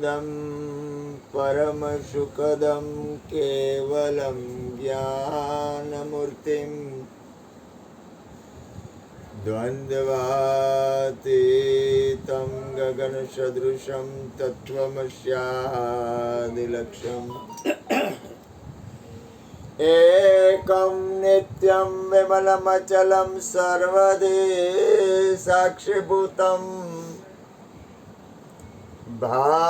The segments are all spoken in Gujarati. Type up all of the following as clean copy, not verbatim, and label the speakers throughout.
Speaker 1: सच्चिदानन्दं परमसुखदं केवलं ज्ञानमूर्तिं द्वन्द्वातीतं गगनसदृशं तत्त्वमस्यादिलक्ष्यम् एकं नित्यं विमलमचलं सर्वदि साक्षिभूतं भावातीतं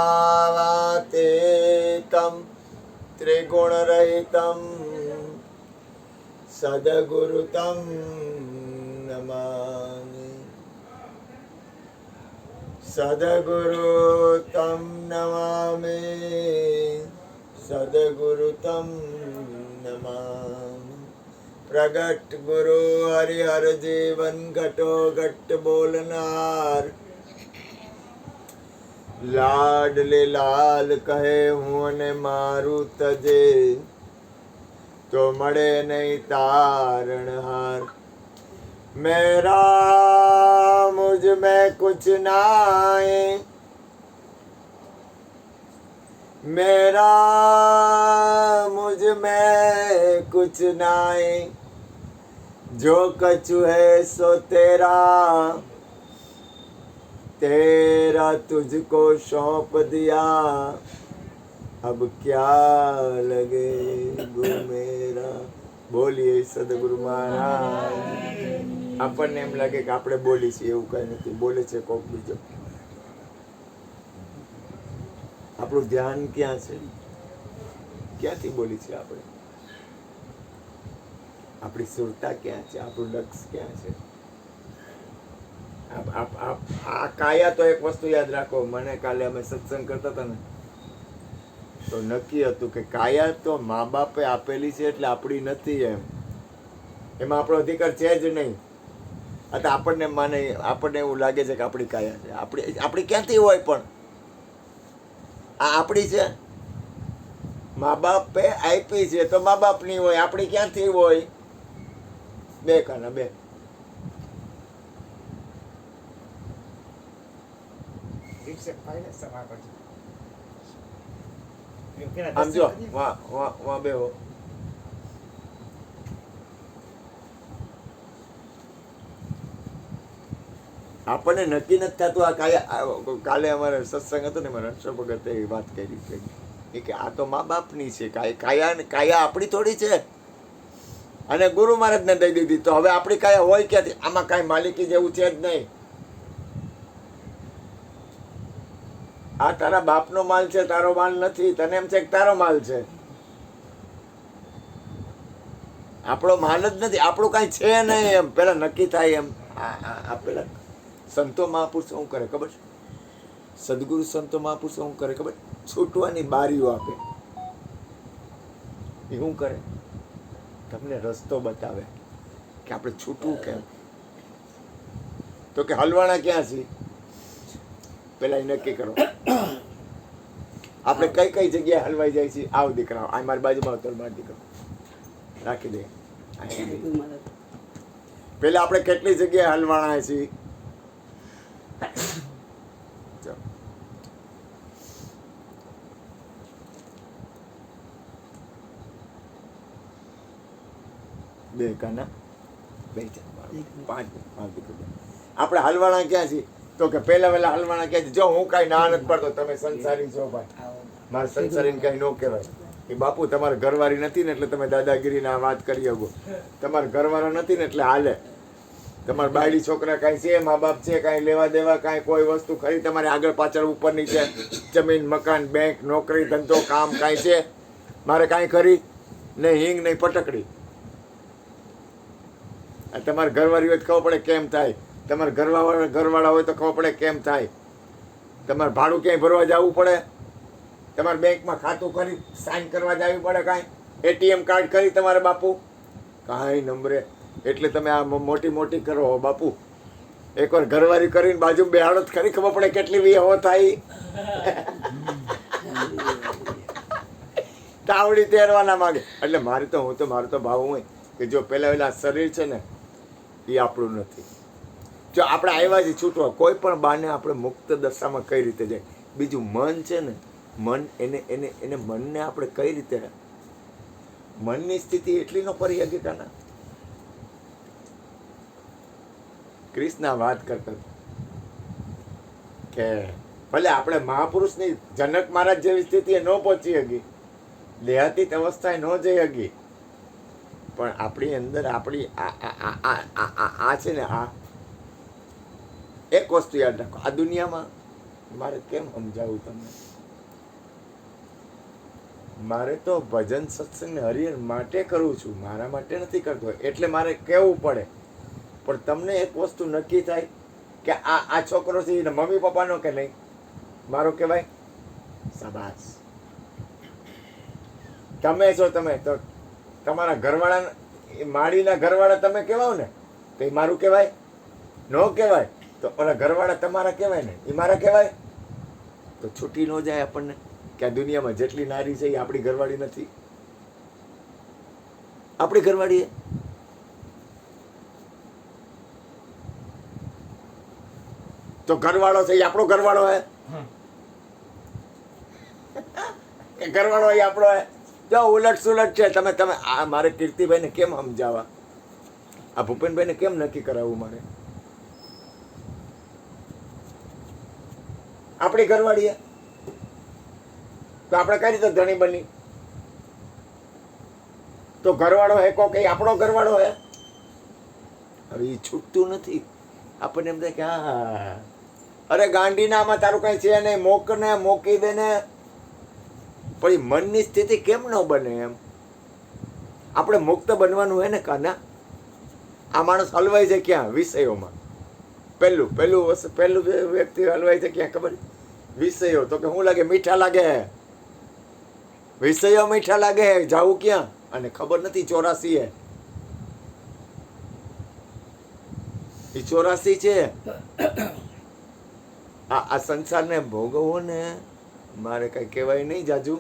Speaker 1: त्रिगुणरहितं सद्गुरुतं नमामि। सद्गुरुतं नमामि, सद्गुरुतं नमामि। प्रगट गुरु हरिहर जीवन घटो घट बोलनार, लाडले लाल कहे हूँ ने मारू तजे, तो मड़े नहीं तारणहार। मेरा मुझ में कुछ नाए, मेरा मुझ में कुछ नाए, जो कछु है सो तेरा, तेरा तुझको सौंप दिया, अब क्या लगे गो मेरा। बोलिए सदगुरु महाराज। આપણને એમ લાગે કે આપણે બોલી છીએ, એવું કઈ નથી, બોલે છે કોક બીજો. આપણું ધ્યાન ક્યાં છે, ક્યાંથી બોલી છે આપણે, આપણી સુરતા ક્યાં છે, આપણું લક્ષ્ય ક્યાં છે. આ કાયા તો એક વસ્તુ યાદ રાખો, મને કાલે અમે સત્સંગ કરતા હતા ને તો નક્કી હતું કે કાયા તો મા બાપે આપેલી છે એટલે આપણી નથી, એમાં આપણો અધિકાર છે જ નહીં. આપણને માને, આપણને એવું લાગે છે કે આપણી કાયા છે, આપણી ક્યાંથી હોય, પણ આ આપણી છે, મા બાપે આપી છે તો મા બાપની હોય, આપણી ક્યાંથી હોય. બે કાના બે. આમ જો વાં બેહો. આપણને નક્કી નથી થતું આ કાયા. કાલે અમારે સત્સંગ હતો ને, મારા હર્ષ ભગતે એવી વાત કરી કે આ તો મા બાપની છે કાયા આપણી થોડી છે. અને ગુરુ મહારાજને દઈ દીધી તો હવે આપણી કાયા હોય ક્યાંથી? આમાં કાંઈ માલિકી જેવું છે જ નહીં. આ તારા બાપનો માલ છે, તારો માલ નથી. તને એમ છે કે તારો માલ છે, આપણો માલ જ નથી, આપણું કાંઈ છે નહીં એમ પેલા નક્કી થાય એમ. આ પેલા સંતો મહાપુરુષો શું કરે ખબર છે? સદગુરુ સંતો મહાપુરુષો શું કરે ખબર? છૂટવાની બારીઓ આપે. એ શું કરે? તમને રસ્તો બતાવે કે આપણે છૂટવું કેમ. તો કે હલવાણા ક્યાં છે પેલા એ નક્કી કરો. આપણે કઈ કઈ જગ્યાએ હલવાઈ જાય છે? આવ દીકરા, આ મારી બાજુમાં આવતો, મારો દીકરો રાખી દે. પેલા આપણે કેટલી જગ્યાએ હલવાણા છીએ? બે કાના બે પાંચ આપણે હલવાણા ક્યાં છીએ? તો કે પેલા વેલા હલવાણા ક્યાં છે? જો હું કાંઈ ના નથી પડતો, તમે સંસારી છો ભાઈ, મારે સંસારી કઈ ન કહેવાય. કે બાપુ તમારે ઘરવાળી નથી ને એટલે તમે દાદાગીરી ના વાત કરી શકો. તમારે ઘરવાળો નથી ને એટલે હાલે. તમારા બાયડી છોકરા કાંઈ છે, મા બાપ છે, કાંઈ લેવા દેવા, કાંઈ કોઈ વસ્તુ ખરી તમારે આગળ પાછળ ઉપર નીચે, જમીન મકાન બેંક નોકરી ધંધો કામ કાંઈ છે? મારે કાંઈ ખરી નહીં, હિંગ નહીં પટકડી. તમારે ઘરવાળી હોય તો ખબર પડે કેમ થાય, તમારે ઘરવાળા હોય તો ખબર પડે કેમ થાય. તમારે ભાડું ક્યાંય ભરવા જવું પડે, તમારે બેંકમાં ખાતું કરી સાઇન કરવા જવી પડે, કાંઈ એટીએમ કાર્ડ કરી તમારે બાપુ કાંઈ નંબરે. એટલે તમે આ મોટી મોટી કરો બાપુ. એકવાર ઘરવાળી કરીને બાજુ બેહાડો ખરી, ખબર પડે કેટલી વિહો થાય. તાવડી તેરવાના માંગે. એટલે મારો તો ભાવ હોય કે જો પેલા શરીર છે ને એ આપણું નથી. જો આપણે આવ્યા છીએ છૂટવા, કોઈ પણ બાને આપણે મુક્ત દશામાં કઈ રીતે જાય. બીજું મન છે ને, મન એને મનને આપણે કઈ રીતે, મનની સ્થિતિ એટલી ન કરી શકે કાના. કૃષ્ણ વાત કરતા કે ભલે આપણે મહાપુરુષની જનક મહારાજ જેવી સ્થિતિએ ન પહોંચી શકી, દેહાતીત અવસ્થાએ ન જઈ શકી, પણ આપણી અંદર આપણી આ છે ને, આ એક વસ્તુ યાદ રાખો, આ દુનિયામાં મારે કેમ સમજાવું તમને, મારે તો ભજન સત્સંગ ને હરિહર માટે કરું છું, મારા માટે નથી કરતો, એટલે મારે કહેવું પડે. પણ તમને એક વસ્તુ નક્કી થાય કે આ છોકરો છે એને મમ્મી પપ્પાનો કે નહીં, મારો કહેવાય, શાબાશ. તમે છો, તમે તો તમારા ઘરવાળા, માળીના ઘરવાળા તમે કહેવાઓ ને, તો એ મારું કહેવાય? ન કહેવાય. તો ઓલા ઘરવાળા તમારા કહેવાય ને, એ મારા કહેવાય? તો છૂટી ન જાય આપણને કે આ દુનિયામાં જેટલી નારી છે એ આપણી ઘરવાળી નથી, આપણી ઘરવાળી. તો ઘરવાળો છે એ આપણો ઘરવાળો હે કે ઘરવાળો એ આપણો હે? જો ઉલટ સુલટ છે. તમે આ મારે કીર્તિભાઈને કેમ સમજાવવા, આ ભૂપેનભાઈને કેમ નક્કી કરાવવું મારે? આપણી ઘરવાળી તો આપણે કઈ રીતે ધણી બની? તો ઘરવાળો હે કો કઈ આપણો ઘરવાળો હે? હવે એ છૂટતું નથી આપણને. એમ થાય કે હા, અરે ગાંડીનામાં તારું કઈ છે નહીં, મોક ને મોકી દે ને. પણ એ મનની સ્થિતિ કેમ ન બને? એમ આપણે મુક્ત બનવાનું હોય ને કાના. આ માણસ હલવાઈ છે ક્યાં? વિષયોમાં. પહેલું વ્યક્તિ હલવાઈ છે ક્યાં ખબર? વિષયો. તો કે શું લાગે? મીઠા લાગે. વિષયો મીઠા લાગે. જાવું ક્યાં? અને ખબર નથી 84 હે. એ 84 છે. આ સંસારને ભોગવો ને, મારે કઈ કહેવાય નહીં જાજુ.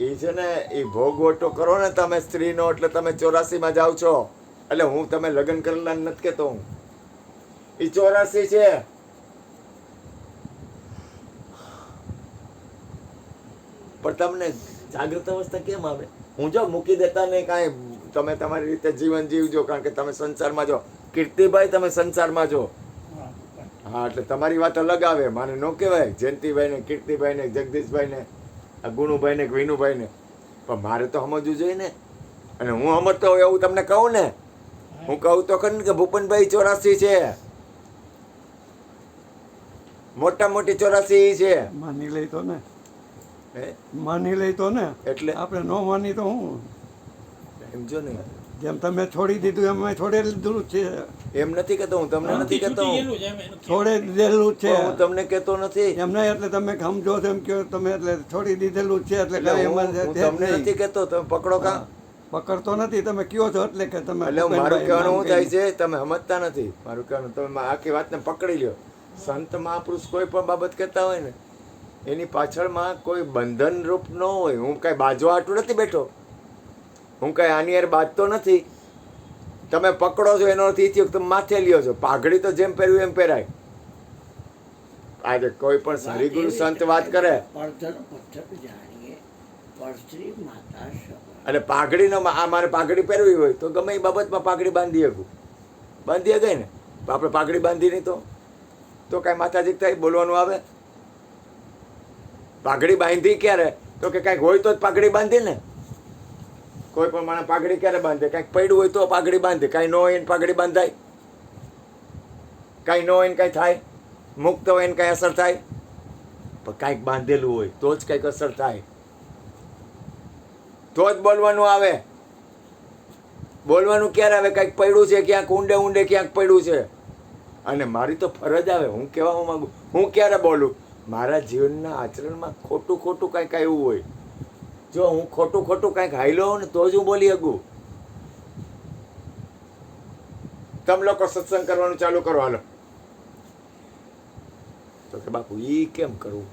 Speaker 1: એ છે ને, એ ભોગવટો કરો ને તમે સ્ત્રીનો, એટલે તમે 84 જાઓ છો. એટલે હું તમે લગ્ન કરેલા નથી કેતો, હું એ 84 છે. પણ તમને જાગૃત અવસ્થા કેમ આવે? હું જો મૂકી દેતા નહીં કાંઈ, તમે તમારી રીતે જીવન જીવજો, કારણ કે તમે સંસારમાં જો. કીર્તિભાઈ તમે સંસારમાં જો. હા, એટલે તમારી વાત અલગ આવે. મારે ન કહેવાય જયંતિભાઈ ને, કીર્તિભાઈ ને, જગદીશભાઈ ને, ગુણુભાઈ ને, વિનુભાઈ ને. પણ મારે તો સમજવું જોઈએ ને. અને હું સમજતો હોય એવું તમને કહું ને, હું કહું તો ખરી કે ભૂપનભાઈ 84 છે, મોટા મોટી 84 છે.
Speaker 2: માની લઈ તો ને, માની લઈ તો ને, એટલે આપણે ન માની તો હું
Speaker 1: સમજો ને.
Speaker 2: જેમ તમે છોડી દીધું એમ મેં છોડી લીધું છે.
Speaker 1: એમ નથી કેતો હું, તમને નથી કેતો
Speaker 2: છોડી દીધેલું છે.
Speaker 1: હું તમને કેતો નથી
Speaker 2: એમ નહીં, એટલે તમે સમજો છો એમ કહો તમે, એટલે છોડી દીધેલું છે. એટલે કાંઈ એમાં
Speaker 1: તમને નથી કેતો, તમે પકડો કા?
Speaker 2: પકડતો નથી, તમે કયો છો એટલે કે તમે.
Speaker 1: એટલે મારું કહેવાનું શું થાય છે, તમે સમજતા નથી. મારું કહેવાનું, તમે આખી વાતને પકડી લ્યો. સંત મહાપુરુષ કોઈ પણ બાબત કહેતા હોય ને, એની પાછળમાં કોઈ બંધન રૂપ ન હોય. હું કઈ બાજવા હાટું નથી બેઠો, હું કઈ આની યાર બાજતો નથી. તમે પકડો છો એનો અર્થ એ થયો તમે માથે લ્યો છો. પાઘડી તો જેમ પહેર્યું એમ પહેરાય. આજે કોઈ પણ હરિગુરુ સંત વાત કરે, અને પાઘડીનો મારે પાઘડી પહેરવી હોય તો ગમે એ બાબતમાં પાઘડી બાંધી શકું, બાંધી ગઈ ને. આપણે પાઘડી બાંધી નહીં તો કાંઈ માથાજી થાય બોલવાનું આવે? પાઘડી બાંધી ક્યારે? તો કે કાંઈક હોય તો જ પાઘડી બાંધી ને. કોઈ પણ માણસ પાઘડી ક્યારે બાંધે? કાંઈક પડ્યું હોય તો પાઘડી બાંધે. કાંઈ ન હોય ને પાઘડી બાંધાય? કાંઈ ન હોય ને કાંઈ થાય? મુક્ત હોય ને કાંઈ અસર થાય? પણ કાંઈક બાંધેલું હોય તો જ કાંઈક અસર થાય, તો જ બોલવાનું આવે. બોલવાનું ક્યારે આવે? કાંઈક પડ્યું છે ક્યાંક ઊંડે ઊંડે ક્યાંક પડ્યું છે. અને મારી તો ફરજ આવે, હું કહેવા માંગુ. હું ક્યારે બોલું? મારા જીવનના આચરણમાં ખોટું કાંઈક આવ્યું હોય. જો હું ખોટું કાંઈક હાઈલો હોઉં ને તો જ હું બોલી શકું. તમે લોકો સત્સંગ કરવાનું ચાલુ કરો, હાલો. તો કે બાપુ ઈ કેમ કરવું?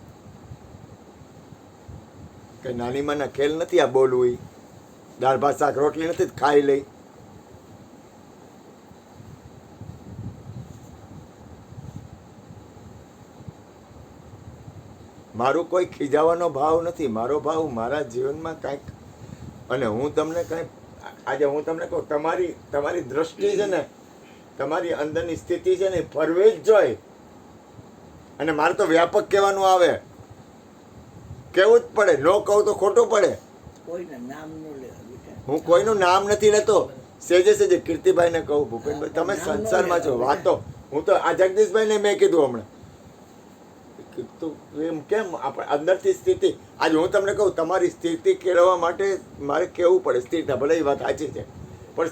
Speaker 1: કઈ નાની માના ખેલ નથી આ બોલવું. ઈ દાળ ભાત શાક રોટલી નથી ખાઈ લઈ. મારું કોઈ ખીજાવાનો ભાવ નથી. મારો ભાવ મારા જીવનમાં કાંઈક, અને હું તમને કાંઈ આજે હું તમને કહું, તમારી દ્રષ્ટિ છે ને, તમારી અંદરની સ્થિતિ છે ને, ફરવે જ જોઈએ. અને મારે તો વ્યાપક કહેવાનું આવે, કેવું જ પડે. ન કહું તો ખોટું પડે. હું કોઈનું નામ નથી લેતો. સેજે સેજે કીર્તિભાઈને કહું, ભૂપેનભાઈ તમે સંસારમાં છો, વાતો હું તો આ જગદીશભાઈને મેં કીધું હમણાં, એમ કેમ આપણે અંદરથી સ્થિતિ. આજે હું તમને કહું, તમારી સ્થિતિ કેળવવા માટે મારે કહેવું પડે સ્થિરતા. ભલે એ વાત સાચી છે, પણ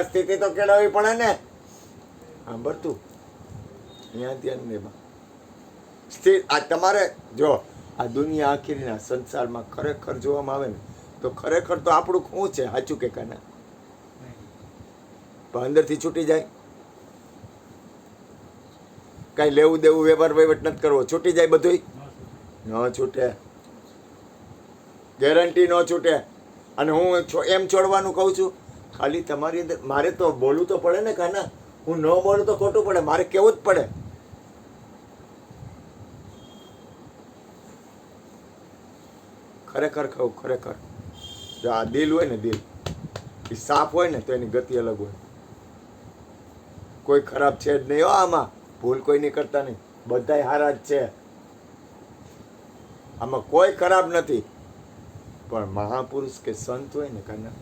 Speaker 1: સ્થિતિ તો કેળવવી પડે ને. સાંભળતું અહીંયા ધ્યાન દેવા સ્થિર. આ તમારે જો આ દુનિયા આખીના સંસારમાં ખરેખર જોવામાં આવે ને, તો ખરેખર તો આપણું શું છે, સાચું કે કાના? પણ અંદરથી છૂટી જાય, કાંઈ લેવું દેવું વ્યવહાર વહીવટ નથી કરવો, છૂટી જાય બધું? ન છૂટે, ગેરંટી ન છૂટે. અને હું એમ છોડવાનું કહું છું, ખાલી તમારી અંદર મારે તો બોલવું તો પડે ને કાના. હું ન બોલું તો ખોટું પડે, મારે કેવું જ પડે. ખરેખર કહું, ખરેખર જો આ દિલ હોય ને, દિલ એ સાફ હોય ને, તો એની ગતિ અલગ હોય. કોઈ ખરાબ છે જ નહીં હો આમાં, ભૂલ કોઈ નહીં કરતા નહીં, બધાય હારા જ છે. આમાં કોઈ ખરાબ નથી. પણ મહાપુરુષ કે સંત હોય ને કાના,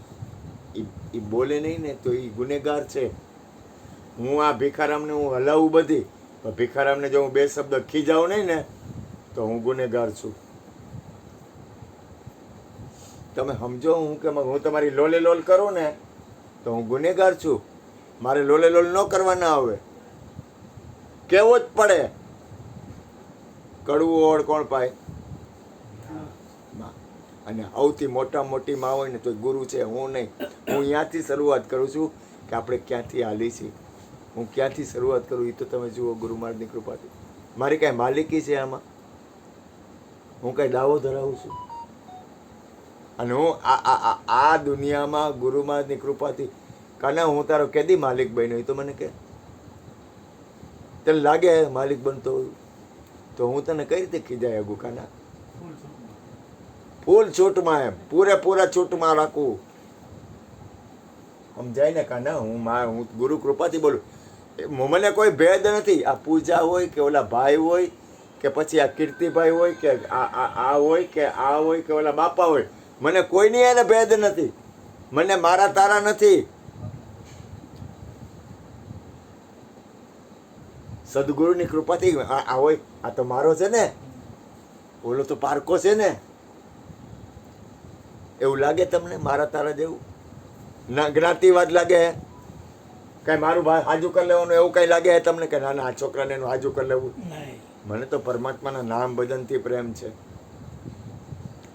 Speaker 1: એ બોલે નહીં ને તો એ ગુનેગાર છે. હું આ ભિખારામને હું હલાવું બધી, પણ ભિખારામને જો હું બે શબ્દ ખીજાવું નહીં ને, તો હું ગુનેગાર છું. તમે સમજો, હું તમારી લોલે લોલ કરું ને, તો હું ગુનેગાર છું. મારે લોલે લોલ ન કરવાના આવે, કેવો જ પડે. કડવું ઓળ કોણ પાય? અને સૌથી મોટી માં હોય ને તો ગુરુ છે, હું નહીં. હું અહીંયાથી શરૂઆત કરું છું કે આપણે ક્યાંથી હાલી છીએ. હું ક્યાંથી શરૂઆત કરું એ તો તમે જુઓ, ગુરુ મહારાજની કૃપાથી. મારી કાંઈ માલિકી છે આમાં? હું કાંઈ દાવો ધરાવું છું? અને હું આ દુનિયામાં ગુરુ મહારાજની કૃપાથી કાના હું તારો કેદી માલિક બન્યો? એ તો મને કે. તને લાગે માલિક બનતો હોય તો હું તને કઈ રીતે ખીજાય આગું કાના? ફૂલ છૂટમાં, એમ પૂરેપૂરા છૂટમાં રાખવું. સમજાય ને કાના? હું ગુરુ કૃપાથી બોલું. મને કોઈ ભેદ નથી. આ પૂજા હોય કે ઓલા ભાઈ હોય કે પછી આ કીર્તિભાઈ હોય કે આ હોય કે આ હોય કે ઓલા બાપા હોય, મને કોઈની એને ભેદ નથી. મને મારા તારા નથી. સદગુરુની કૃપાથી આ હોય. આ તો મારો છે ને, ઓલો તો પારકો છે ને. એવું લાગે તમને મારા તારા જેવું? ના જ્ઞાતિવાદ લાગે? કઈ મારું ભાઈ હાજુ કરી લેવાનું એવું કઈ લાગે તમને કે ના ના આ છોકરાને એનું હાજુ કરી લેવું? મને તો પરમાત્માના નામ ભજનથી પ્રેમ છે.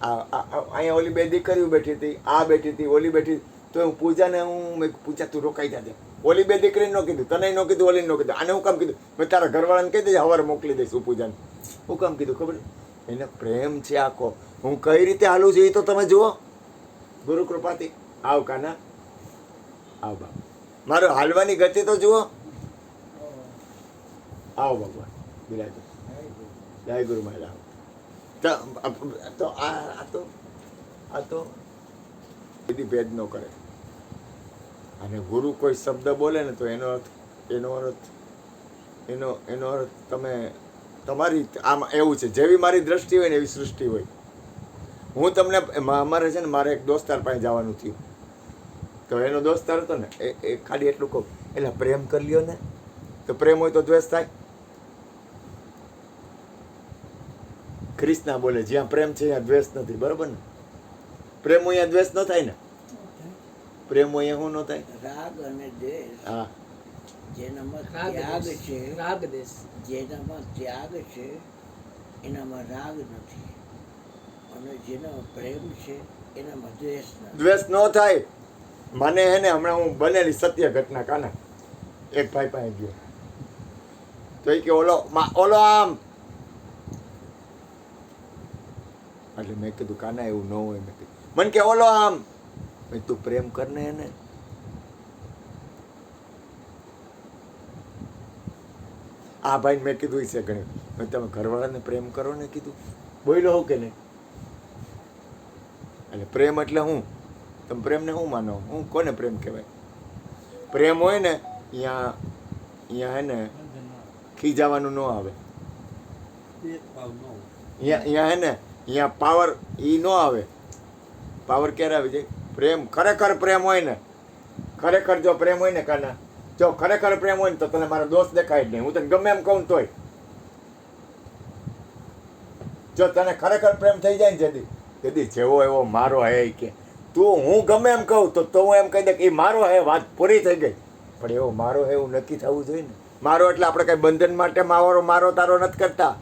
Speaker 1: અહીંયા ઓલી બે દીકરીઓ બેઠી હતી, આ બેઠી હતી, ઓલી બેઠી, તો હું પૂજાને મેં પૂજા તું રોકાઈ જાજે. ઓલી બે દીકરીને ન કીધું, તને ન કીધું, ઓલીને ન કીધું. આને હું કામ કીધું? મેં તારા ઘરવાળાને કહી દેજે સવારે મોકલી દઈશ હું પૂજાને. હું કામ કીધું ખબર? એને પ્રેમ છે આખો. હું કઈ રીતે હાલું છું એ તો તમે જુઓ, ગુરુ કૃપાથી. આવ કાના, આવ બાપ, મારો હાલવાની ગતિ તો જુઓ. આવો ભગવાન, બિરાજો. જય ગુરુ મહારાજ. તો આ તો બધી ભેદ ન કરે. અને ગુરુ કોઈ શબ્દ બોલે ને તો એનો અર્થ તમે તમારી આમ એવું છે, જેવી મારી દ્રષ્ટિ હોય ને એવી સૃષ્ટિ હોય. હું તમને અમારે છે ને, મારે એક દોસ્તાર પાસે જવાનું થયું, તો એનો દોસ્તાર હતો ને, એ ખાલી એટલું કહું, એટલે પ્રેમ કરી લ્યો ને. તો પ્રેમ હોય તો દ્વેષ થાય? ક્રિષ્ના બોલે જ્યાં પ્રેમ છે ત્યાં દ્વેષ નથી, બરોબર ને? પ્રેમ હોય ત્યાં દ્વેષ ન થાય ને? પ્રેમ હોય શું ન થાય?
Speaker 3: રાગ અને દ્વેષ.
Speaker 1: હા,
Speaker 3: જેનામાં ત્યાગ છે, રાગ દેશ, જેનામાં ત્યાગ છે એનામાં રાગ નથી, અને જેનામાં પ્રેમ છે એનામાં દ્વેષ નથી.
Speaker 1: દ્વેષ ન થાય. મને હે ને હમણાં હું બનેલી સત્ય ઘટના કાના, એક ભાઈ પાસે ગયો તો એ કે ઓલો આમ, એટલે મેં કીધું કાના એવું ન હોય. મેં કીધું, મને કે ઓલો આમ. મેં તું પ્રેમ કરને એને. આ ભાઈ મેં કીધું છે ઘણી, તમે ઘરવાળાને પ્રેમ કરો ને કીધું. બોલ્યો હું કે નહીં? એટલે પ્રેમ એટલે હું? તમે પ્રેમને શું માનો? હું કોને પ્રેમ કહેવાય? પ્રેમ હોય ને અહીંયા હે ને ખીજાવાનું ન આવે. અહીંયા હે ને અહીંયા પાવર એ ન આવે. પાવર ક્યારે આવી જાય? પ્રેમ, ખરેખર પ્રેમ હોય ને, ખરેખર જો પ્રેમ હોય ને કાના, જો ખરેખર પ્રેમ હોય ને તો તને મારો દોષ દેખાય જ નહીં. હું તને ગમે એમ કહું તોય, જો તને ખરેખર પ્રેમ થઈ જાય ને જેદી જેવો એવો મારો હે કે તું, હું ગમે એમ કહું તો હું એમ કહી દે કે એ મારો હે, વાત પૂરી થઈ ગઈ. પણ એવો મારો હે એવું નક્કી થવું જોઈએ ને. મારો એટલે આપણે કઈ બંધન માટે મારો તારો નથી કરતા.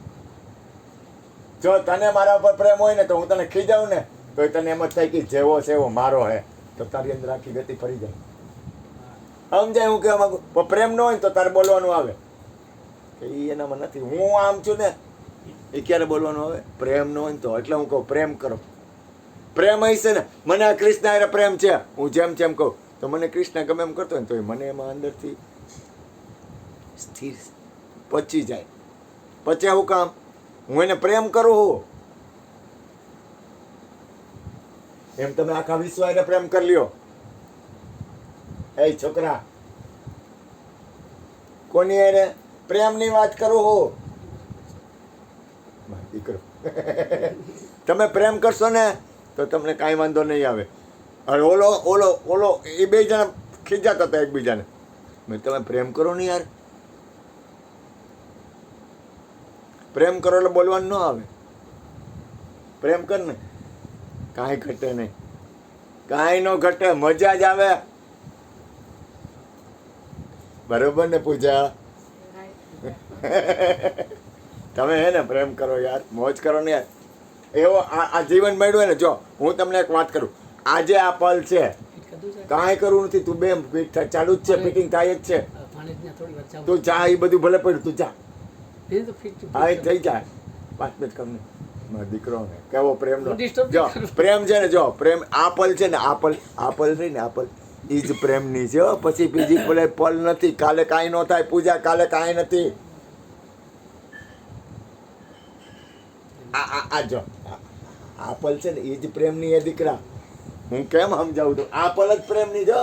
Speaker 1: જો તને મારા ઉપર પ્રેમ હોય ને તો હું તને ખીજાવું ને તો તને એમ જ થાય કે જેવો છે એવો મારો હે, તો તારી અંદર આખી ગતિ ફરી જાય. સમજાય હું કહેવા માંગુ? પણ પ્રેમ ન હોય ને તો તારે બોલવાનું આવે કે એ એનામાં નથી, હું આમ છું ને. એ ક્યારે બોલવાનું આવે? પ્રેમ ન હોય ને તો. એટલે હું કહું પ્રેમ કરો. પ્રેમ હશે ને, મને આ કૃષ્ણ હારે પ્રેમ છે, હું જેમ જેમ કહું તો મને કૃષ્ણ ગમે એમ કરતો હોય ને તો મને એમાં અંદરથી સ્થિર પચી જાય. પછી આવું કામ હું એને પ્રેમ કરું હું એમ તમે આખા વિશ્વ એને પ્રેમ કરી લ્યો. એ છોકરા, કોની એને પ્રેમની વાત કરું હું? દીકરો, તમે પ્રેમ કરશો ને તો તમને કાંઈ વાંધો નહીં આવે. હવે ઓલો એ બે જણા ખીજાતા હતા એકબીજાને. તમે પ્રેમ કરો ને યાર, પ્રેમ કરો એટલે બોલવાનું ન આવે. પ્રેમ કર ને, કાંઈ ઘટે નહીં, કાંઈ ન ઘટે, મજા જ આવે. બરોબર ને પૂજા? તમે હે ને પ્રેમ કરો યાર, મોજ કરો ને યાર. એવો આ જીવન મળ્યું ને. જો હું તમને એક વાત કરું, આજે આ પલ છે, કાંઈ કરવું નથી, તું બે ચાલુ જ છે, ફિટિંગ થાય જ છે. તું જા, એ બધું ભલે પડ્યું, તું જા. હા એ થઈ જાય. 5 મિનિટ કમ નહીં. મારો દીકરો ને કેવો પ્રેમનો, જો પ્રેમ છે ને, જો પ્રેમ આ પલ છે ને, આ પલ રહી ને, આ પલ એ જ પ્રેમની છે. પછી બીજી પલ નથી. કાલે કાંઈ ન થાય પૂજા, કાલે કાંઈ નથી. આ જો આ પલ છે ને એ જ પ્રેમની. એ દીકરા, હું કેમ સમજાવું તો આ પલ જ પ્રેમની. જો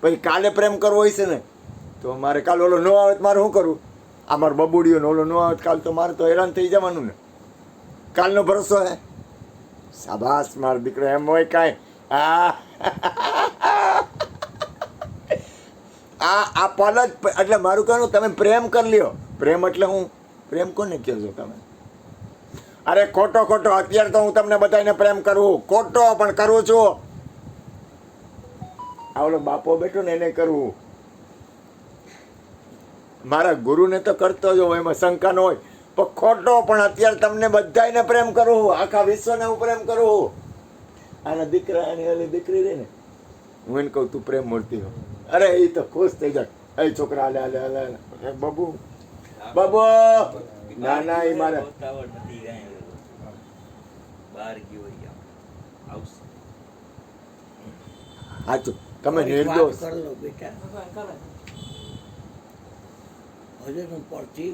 Speaker 1: પછી કાલે પ્રેમ કરવો હોય છે ને તો મારે કાલે ઓલો ન આવે મારે શું કરવું? આ મારો બબુડીઓ ને ઓલો ન આવે કાલ તો મારે તો હેરાન થઈ જવાનું ને. કાલનો ભરોસો હે? શાબાશ મારો દીકરો, એમ હોય કાંઈ? આ પલ જ એટલે મારું કહેવાનું, તમે પ્રેમ કરી લ્યો. પ્રેમ એટલે હું? પ્રેમ કોને કહો છો તમે? અરે ખોટો અત્યારે તો હું તમને બધાને પ્રેમ કરું, ખોટો પણ કરું છું. આવડો બાપો બેઠો ને એને કરવું. મારા ગુરુને તો કરતો જ હોય, એમાં શંકા ન હોય. પણ ખોટો પણ અત્યારે તમને બધાને પ્રેમ કરું, આખા વિશ્વને હું પ્રેમ કરું. આના દીકરા અને ઓલી દીકરી રહી ને, હું એને કહું તું પ્રેમ મૂર્તિ હો. અરે એ તો ખુશ થઈ જાય. એ છોકરા હાલે બાબુ ના ના, એ મારે સાચું. તમે નિર્દોષ.
Speaker 3: કર લો બેટા. ભજન ઉપરથી